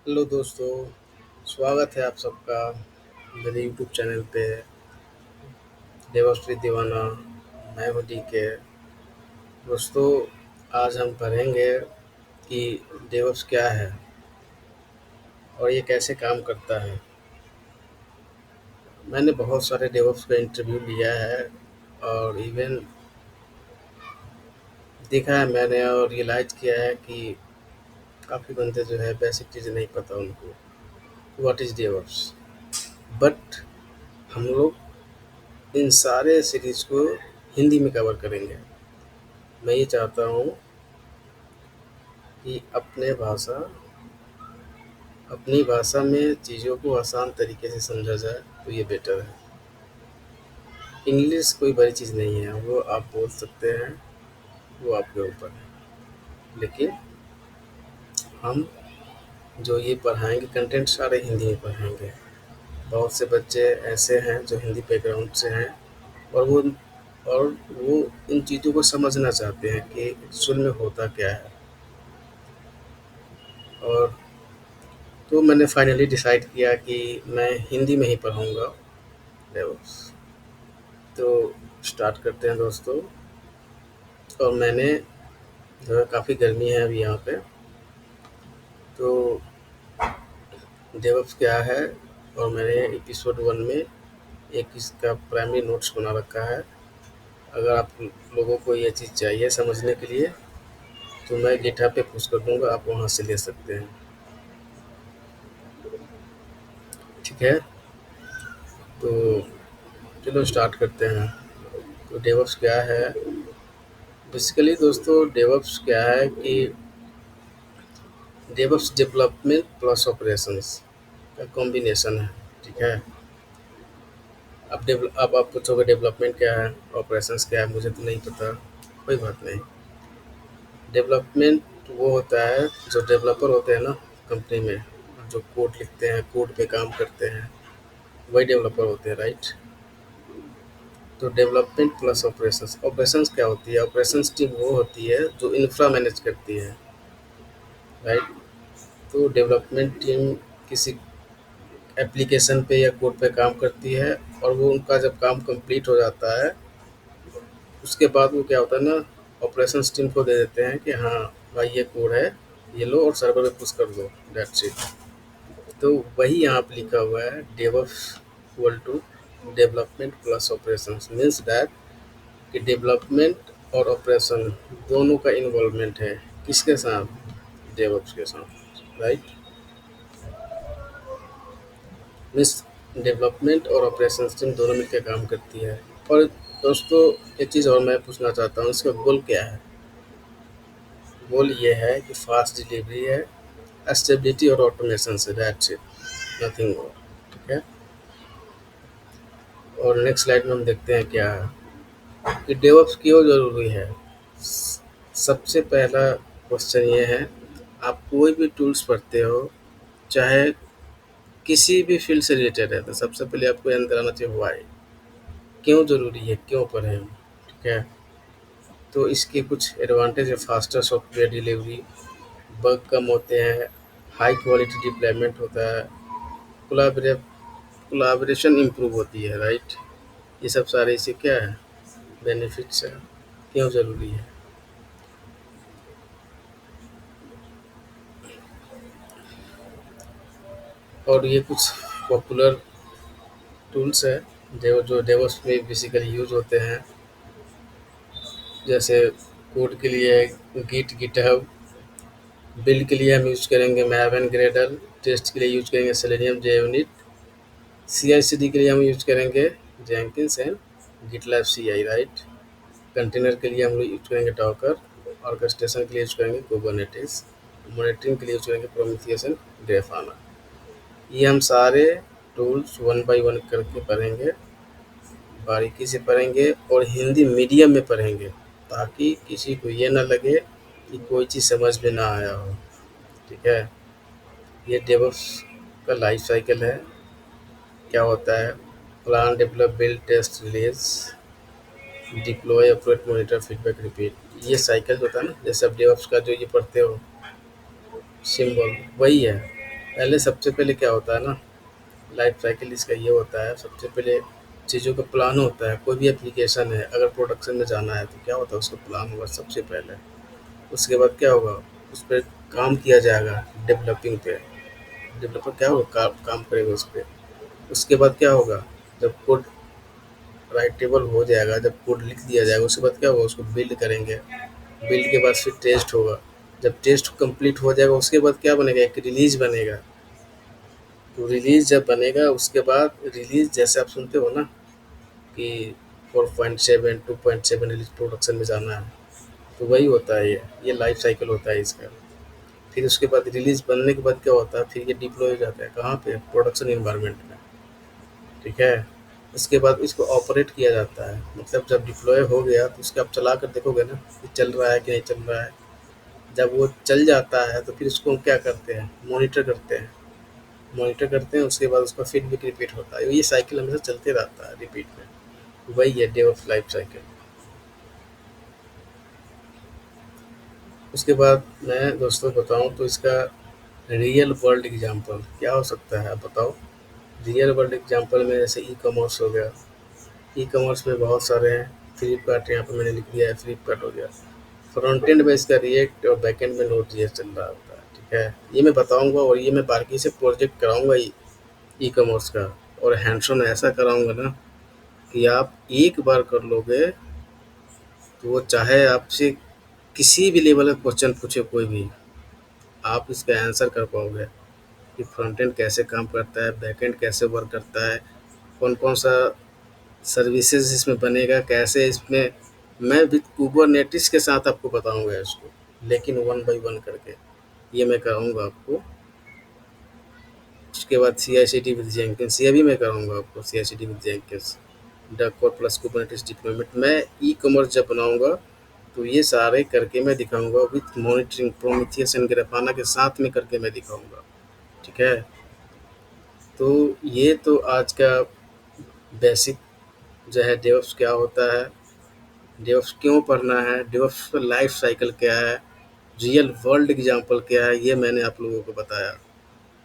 Hello दोस्तों, स्वागत है आप सबका मेरे यूट्यूब चैनल पे देवाश्री दीवाना। मैं हूँ डीके। दोस्तों, आज हम पढ़ेंगे कि डेवऑप्स क्या है और ये कैसे काम करता है। मैंने बहुत सारे डेवऑप्स का इंटरव्यू लिया है और इवन देखा है मैंने और रियलाइज़ किया है कि काफ़ी बंदे जो है बेसिक चीज़ें नहीं पता उनको, व्हाट इज़ डेवऑप्स। बट हम लोग इन सारे सीरीज़ को हिंदी में कवर करेंगे। मैं ये चाहता हूँ कि अपनी भाषा में चीज़ों को आसान तरीके से समझा जाए तो ये बेटर है। इंग्लिश कोई बड़ी चीज़ नहीं है, वो आप बोल सकते हैं, वो आपके ऊपर है। लेकिन हम जो ये पढ़ाएंगे कंटेंट सारे हिंदी में पढ़ाएंगे। बहुत से बच्चे ऐसे हैं जो हिंदी बैकग्राउंड से हैं और वो इन चीज़ों को समझना चाहते हैं कि एक्चुअल में होता क्या है। और तो मैंने फाइनली डिसाइड किया कि मैं हिंदी में ही पढ़ाऊँगा डेवऑप्स। तो स्टार्ट करते हैं दोस्तों। और मैंने जो है काफ़ी गर्मी है अभी यहाँ पे, तो डेवऑप्स क्या है और मैंने एपिसोड 1 में एक इसका प्राइमरी नोट्स बना रखा है। अगर आप लोगों को ये चीज़ चाहिए समझने के लिए तो मैं गिटहब पे पोस्ट कर दूँगा, आप वहाँ से ले सकते हैं। ठीक है? तो चलो स्टार्ट करते हैं। तो डेवऑप्स क्या है? बेसिकली दोस्तों डेवऑप्स क्या है कि डेवऑप्स डेवलपमेंट प्लस ऑपरेशंस का कॉम्बिनेशन है। ठीक है? अब आप पूछोगे डेवलपमेंट क्या है, ऑपरेशंस क्या है, मुझे तो नहीं पता। कोई बात नहीं। डेवलपमेंट वो होता है जो डेवलपर होते हैं ना कंपनी में, जो कोड लिखते हैं, कोड पे काम करते हैं, वही डेवलपर होते हैं, राइट। तो डेवलपमेंट प्लस ऑपरेशंस, ऑपरेशंस क्या होती है? ऑपरेशंस टीम वो होती है जो इंफ्रा मैनेज करती है, राइट। तो डेवलपमेंट टीम किसी एप्लीकेशन पे या कोड पे काम करती है और वो उनका जब काम कंप्लीट हो जाता है उसके बाद वो क्या होता है ना, ऑपरेशंस टीम को दे देते हैं कि हाँ भाई ये कोड है, ये लो और सर्वर पे पुश कर दो, दैट्स इट। तो वही यहाँ पे लिखा हुआ है DevOps equal to development plus operations, means that कि डेवलपमेंट और ऑपरेशन दोनों का इन्वॉल्वमेंट है। किसके साथ? डेवऑप्स के साथ, राइट। मीन्स डेवलपमेंट और ऑपरेशंस टीम दोनों मिलकर काम करती है। और दोस्तों एक चीज़ और मैं पूछना चाहता हूँ, इसका गोल क्या है? गोल ये है कि फास्ट डिलीवरी है, स्टेबिलिटी और ऑटोमेशन से, दैट्स इट, नथिंग मोर। ठीक है? और नेक्स्ट स्लाइड में हम देखते हैं क्या है कि डेवऑप्स क्यों ज़रूरी है। सबसे पहला क्वेश्चन ये है, आप कोई भी टूल्स पढ़ते हो, चाहे किसी भी फील्ड से रिलेटेड है, तो सबसे पहले आपको अंदर आना चाहिए वाई, क्यों ज़रूरी है, क्यों पढ़ें हम। ठीक है? तो इसके कुछ एडवांटेज है, फास्टर सॉफ्टवेयर डिलीवरी, बग कम होते हैं, हाई क्वालिटी डिप्लॉयमेंट होता है, कोलाबरे कोलाबरेशन इम्प्रूव होती है, राइट। ये सब सारे इसे क्या है, बेनिफिट्स है, क्यों ज़रूरी है। और ये कुछ पॉपुलर टूल्स है जो डेवॉप्स में बेसिकली यूज होते हैं। जैसे कोड के लिए गिटहब, बिल्ड के लिए हम यूज करेंगे मैवन ग्रेडल, टेस्ट के लिए यूज करेंगे सेलेनियम जेयूनिट, CI/CD के लिए हम यूज करेंगे Jenkins and GitLab CI, right. Container के लिए हम लोग यूज करेंगे डॉकर, ऑर्केस्ट्रेशन के लिए यूज करेंगे कुबरनेटिस, मॉनिटरिंग के लिए यूज करेंगे प्रोमीथियस एंड ग्रेफाना। ये हम सारे टूल्स वन बाय वन करके पढ़ेंगे, बारीकी से पढ़ेंगे और हिंदी मीडियम में पढ़ेंगे, ताकि किसी को ये ना लगे कि कोई चीज़ समझ में ना आया हो। ठीक है? ये डेवऑप्स का लाइफ साइकिल है। क्या होता है? Plan, develop, build, test, release, deploy, operate, monitor, feedback, repeat. ये साइकिल होता है ना, जैसे आप डेवऑप्स का जो ये पढ़ते हो सिंबल, वही है। पहले सबसे पहले क्या होता है ना, लाइफ साइकिल इसका ये होता है, सबसे पहले चीज़ों का प्लान होता है। कोई भी एप्लीकेशन है, अगर प्रोडक्शन में जाना है तो क्या होता है, उसका प्लान होगा सबसे पहले। उसके बाद क्या होगा, उस पर काम किया जाएगा, डेवलपिंग पे। डेवलपर क्या होगा, काम करेगा उस पर। उसके बाद क्या होगा, जब कोड राइटेबल हो जाएगा, जब कोड लिख दिया जाएगा, उसके बाद क्या होगा, उसको बिल्ड करेंगे। बिल्ड के बाद फिर टेस्ट होगा। जब टेस्ट कंप्लीट हो जाएगा, उसके बाद क्या बनेगा, एक रिलीज बनेगा। तो रिलीज जब बनेगा, उसके बाद रिलीज जैसे आप सुनते हो ना कि 4.7 2.7 रिलीज प्रोडक्शन में जाना है, तो वही होता है, ये लाइफ साइकिल होता है इसका। फिर उसके बाद रिलीज बनने के बाद क्या होता है, फिर ये डिप्लॉय हो जाता है कहाँ पे, प्रोडक्शन इन्वायरमेंट में। ठीक है। उसके बाद इसको ऑपरेट किया जाता है, मतलब जब डिप्लॉय हो गया तो उसके आप चला कर देखोगे ना कि चल रहा है कि नहीं चल रहा है। जब वो चल जाता है तो फिर उसको हम क्या करते हैं, मॉनिटर करते हैं। मॉनिटर करते हैं, उसके बाद उसका फीडबैक रिपीट होता है, ये साइकिल हमेशा चलते रहता है रिपीट में। वही है डेवलप लाइफ साइकिल। उसके बाद मैं दोस्तों बताऊं तो इसका रियल वर्ल्ड एग्जांपल क्या हो सकता है, आप बताओ। रियल वर्ल्ड एग्जांपल में जैसे ई कॉमर्स हो गया। ई कॉमर्स में बहुत सारे हैं। फ्लिपकार्ट, यहाँ पे मैंने लिख दिया है, फ्लिपकार्ट हो गया। फ्रंट एंड में इसका रिएक्ट और बैक एंड में नोड जेएस चल रहा होता है। ठीक है, ये मैं बताऊंगा, और ये मैं बारीकी से प्रोजेक्ट कराऊंगा ई कॉमर्स का। और हैंड्स ऑन ऐसा कराऊंगा ना कि आप एक बार कर लोगे तो वो चाहे आपसे किसी भी लेवल का क्वेश्चन पूछे कोई भी, आप इसका आंसर कर पाओगे कि फ्रंट एंड कैसे काम करता है, बैक एंड कैसे वर्क करता है, कौन कौन सा सर्विसेज इसमें बनेगा, कैसे इसमें। मैं विद कुबरनेटिस के साथ आपको बताऊंगा इसको, लेकिन वन बाय वन करके ये मैं कराऊंगा आपको। उसके बाद C I C T with Jenkins, ये भी मैं कराऊंगा आपको, C I C T with Jenkins, डक और प्लस कुबरनेटिस डिप्लॉयमेंट। मैं ई कॉमर्स जब बनाऊंगा तो ये सारे करके मैं दिखाऊंगा, with monitoring Prometheus and Grafana के साथ में करके मैं दिखाऊंगा। ठीक है। तो ये तो आज का बेसिक जो है, डेवऑप्स क्या होता है, डेवऑप्स क्यों पढ़ना है, डेवऑप्स का लाइफ साइकिल क्या है, रियल वर्ल्ड एग्जांपल क्या है, ये मैंने आप लोगों को बताया।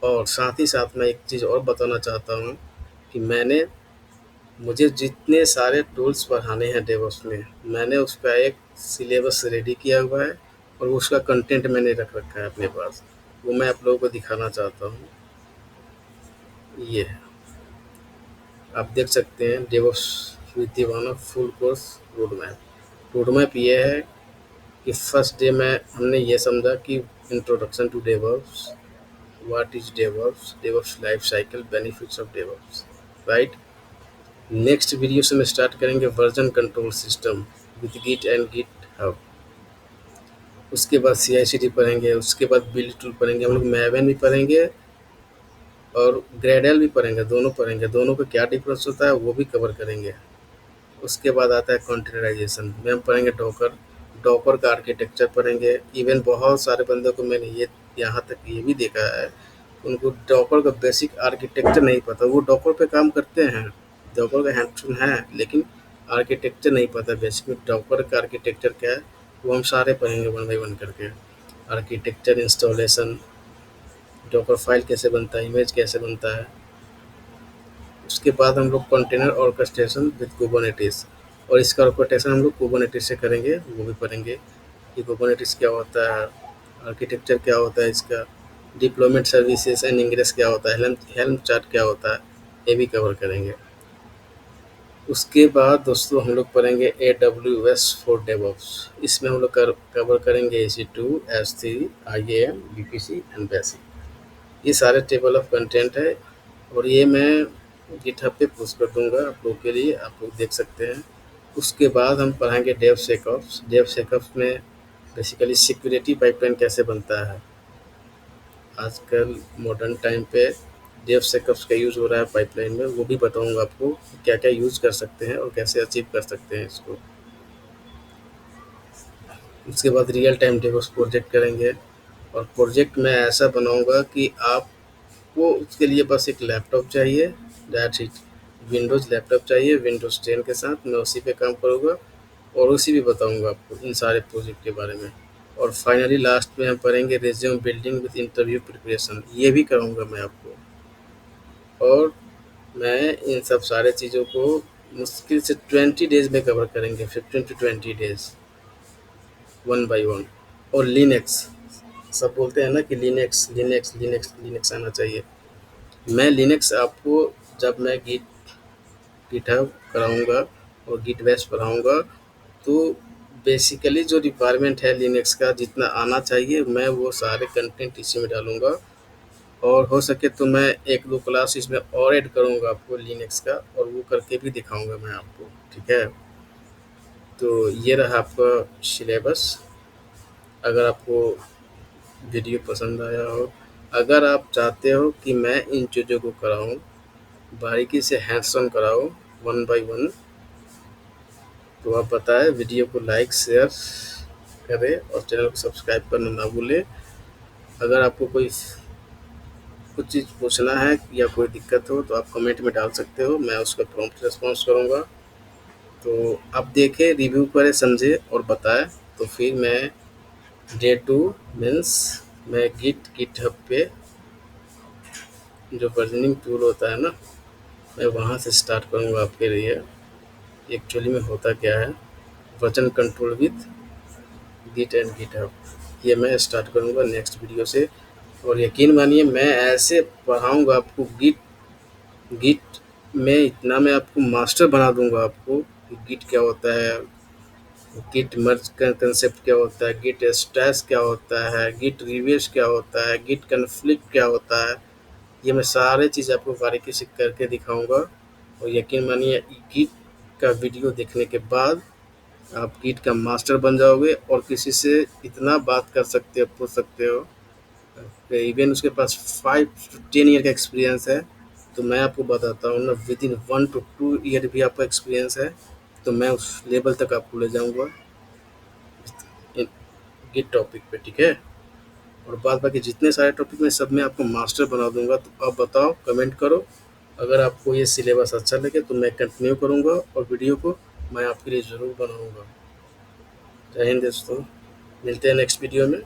और साथ ही साथ मैं एक चीज़ और बताना चाहता हूँ कि मुझे जितने सारे टूल्स पढ़ाने हैं डेवऑप्स में, मैंने उसका एक सिलेबस रेडी किया हुआ है, और उसका कंटेंट मैंने रख रखा है अपने पास। वो मैं आप लोगों को दिखाना चाहता हूँ। ये है, आप देख सकते हैं, डेवऑप्स विद दीवाना full course road map. Road map ये है कि फर्स्ट डे में हमने ये समझा कि introduction to DevOps, what is DevOps, DevOps life cycle, benefits of DevOps, right. Next video से मैं स्टार्ट करेंगे version control system with Git and गिट हब। उसके बाद सी आई सी टी पढ़ेंगे, उसके बाद बिल्ड टूल पढ़ेंगे, हम लोग मैवन भी पढ़ेंगे और ग्रेडल भी पढ़ेंगे, दोनों पढ़ेंगे, दोनों का क्या डिफरेंस होता है वो भी कवर करेंगे। उसके बाद आता है कंटेनराइजेशन में हम पढ़ेंगे डॉकर, डॉकर का आर्किटेक्चर पढ़ेंगे। इवन बहुत सारे बंदों को मैंने ये यहाँ तक ये भी देखा है, उनको डॉकर का बेसिक आर्किटेक्चर नहीं पता, वो डॉकर पे काम करते हैं, डॉकर का हैंड है, लेकिन आर्किटेक्चर नहीं पता बेसिक में डॉकर का आर्किटेक्चर क्या है। वो हम सारे पढ़ेंगे वन बाई वन करके। आर्किटेक्चर, इंस्टॉलेशन, डॉकर फाइल कैसे बनता है, इमेज कैसे बनता है। उसके बाद हम लोग कंटेनर ऑर्केस्ट्रेशन विद कुबरनेटिस, और इसका ऑर्केस्ट्रेशन हम लोग कुबरनेटिस से करेंगे, वो भी पढ़ेंगे कि कुबरनेटिस क्या होता है, आर्किटेक्चर क्या होता है इसका, डिप्लॉयमेंट सर्विसेज एंड इंग्रेस क्या होता है, हेल्म हेल्म चार्ट क्या होता है, ये भी कवर करेंगे। उसके बाद दोस्तों हम लोग पढ़ेंगे A W S for DevOps. इसमें हम लोग कवर करेंगे E C two, S three, I A M, V P C and basic. ये सारे टेबल ऑफ कंटेंट है, और ये मैं गिटहब पे पोस्ट कर दूंगा आप लोग के लिए, आप लोग देख सकते हैं। उसके बाद हम पढ़ाएंगे डेव सेकअप्स। डेव सेकअप्स में बेसिकली सिक्योरिटी पाइपलाइन कैसे बनता है। आजकल मॉडर्न टाइम पे डेव सेकअप्स का यूज़ हो रहा है पाइपलाइन में, वो भी बताऊंगा आपको क्या क्या यूज़ कर सकते हैं और कैसे अचीव कर सकते हैं इसको। उसके बाद रियल टाइम डेवॉप्स प्रोजेक्ट करेंगे, और प्रोजेक्ट मैं ऐसा बनाऊंगा कि आपको उसके लिए बस एक लैपटॉप चाहिए, दैट्स इट। विंडोज़ लैपटॉप चाहिए, विंडोज़ 10 के साथ मैं उसी पे काम करूँगा, और उसी भी बताऊँगा आपको इन सारे प्रोजेक्ट के बारे में। और फाइनली लास्ट में हम पढ़ेंगे resume building with interview preparation, ये भी कराऊंगा मैं आपको। और मैं इन सब सारे चीज़ों को मुश्किल से 20 डेज़ में कवर करेंगे, 15 to 20 days, one by one. और लिनक्स, सब बोलते हैं ना कि लिनक्स लिनक्स लिनक्स लिनक्स आना चाहिए। मैं लिनक्स आपको, जब मैं गिटहब कराऊंगा और गिट बैश पढ़ाऊंगा, तो बेसिकली जो रिक्वायरमेंट है लिनक्स का जितना आना चाहिए, मैं वो सारे कंटेंट इसी में डालूंगा। और हो सके तो मैं एक दो क्लास इसमें और ऐड करूंगा आपको लिनक्स का, और वो करके भी दिखाऊंगा मैं आपको, ठीक है। तो ये रहा आपका सिलेबस। अगर आपको वीडियो पसंद आया हो, अगर आप चाहते हो कि मैं इन चीज़ों को कराऊं, बारीकी से हैंड्स ऑन कराऊं, वन बाय वन, तो आप बताएं, वीडियो को लाइक शेयर करें और चैनल को सब्सक्राइब करना ना भूलें। अगर आपको कोई कुछ चीज़ पूछना है या कोई दिक्कत हो तो आप कमेंट में डाल सकते हो, मैं उसका प्रॉम्प्ट रिस्पॉन्स करूँगा। तो आप देखें, रिव्यू करें, समझे और बताएं। तो फिर मैं डे 2 मीन्स मैं गिटहब पे जो वर्जनिंग टूल होता है ना, मैं वहाँ से स्टार्ट करूँगा आपके लिए। एक्चुअली में होता क्या है, version control with Git and GitHub, ये मैं स्टार्ट करूँगा नेक्स्ट वीडियो से। और यकीन मानिए, मैं ऐसे पढ़ाऊँगा आपको, गिट गिट में इतना मैं आपको मास्टर बना दूंगा आपको कि गिट क्या होता है, गिट मर्ज का कंसेप्ट क्या होता है, गिट स्टैश क्या होता है, गिट रिवेश क्या होता है, गिट कन्फ्लिक्ट क्या होता है। ये मैं सारे चीज़ आपको बारीकी से करके दिखाऊंगा। और यकीन मानिए, गिट का वीडियो देखने के बाद आप गिट का मास्टर बन जाओगे और किसी से इतना बात कर सकते हो, पूछ सकते हो। इवन उसके पास 5 to 10 ईयर का एक्सपीरियंस है, तो मैं आपको बताता हूँ ना, विद इन 1 to 2 ईयर भी आपका एक्सपीरियंस है, तो मैं उस लेवल तक आपको ले जाऊँगा गिट टॉपिक पे, ठीक है। और बाद बाकी जितने सारे टॉपिक में सब मैं आपको मास्टर बना दूंगा। तो आप बताओ, कमेंट करो। अगर आपको ये सिलेबस अच्छा लगे तो मैं कंटिन्यू करूँगा और वीडियो को मैं आपके लिए ज़रूर बनाऊँगा। जय हिंद दोस्तों, मिलते हैं नेक्स्ट वीडियो में।